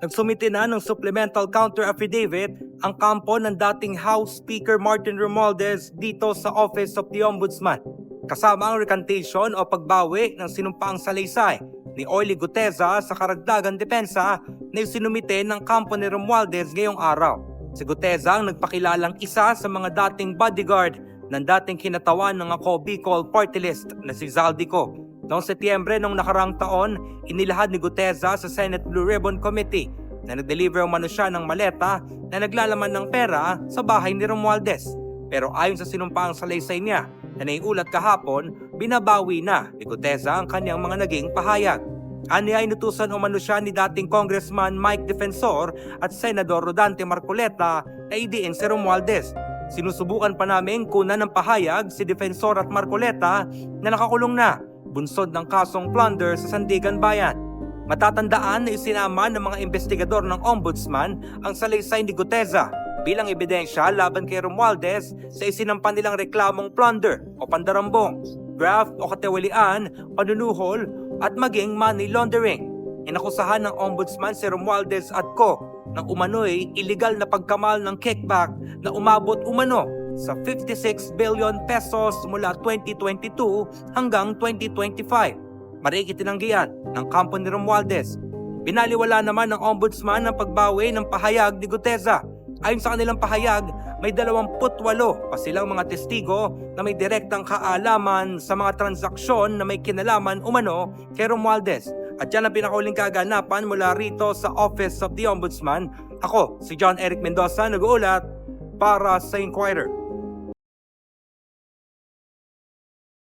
Nagsumite na ng supplemental counter affidavit ang kampo ng dating House Speaker Martin Romualdez dito sa Office of the Ombudsman. Kasama ang recantation o pagbawi ng sinumpaang salaysay ni Orly Guteza sa karagdagang depensa na isinumite ng kampo ni Romualdez ngayong araw. Si Guteza ang nagpakilalang isa sa mga dating bodyguard ng dating kinatawan ng Ako Bicol Party List na si Zaldico. Noong Setyembre noong nakarang taon, inilahad ni Guteza sa Senate Blue Ribbon Committee na nag-deliver umano siya ng maleta na naglalaman ng pera sa bahay ni Romualdez. Pero ayon sa sinumpaang salaysay niya na naiulat kahapon, binabawi na ni Guteza ang kanyang mga naging pahayag. Aniya inutusan umano siya ni dating Congressman Mike Defensor at Senador Rodante Marcoleta na idiin si Romualdez. Sinusubukan pa namin kunan ng pahayag si Defensor at Marcoleta na nakakulong na, bunsod ng kasong plunder sa Sandigan Bayan. Matatandaan na isinama ng mga investigador ng Ombudsman ang salaysay ni Guteza bilang ebidensya laban kay Romualdez sa isinampan nilang reklamong plunder o pandarambong, graft o katiwalian, panunuhol at maging money laundering. Inakusahan ng Ombudsman si Romualdez at Co. ng umano'y illegal na pagkamal ng kickback na umabot umano sa 56 billion pesos mula 2022 hanggang 2025. Marikit tinanggihan ng kampo ni Romualdez. Binaliwala naman ng Ombudsman ang pagbawi ng pahayag ni Guteza. Ayon sa kanilang pahayag, may 28 pa silang mga testigo na may direktang kaalaman sa mga transaksyon na may kinalaman umano kay Romualdez. At yan ang pinakauling kaganapan mula rito sa Office of the Ombudsman. Ako, si John Eric Mendoza, nag-uulat para sa Inquirer.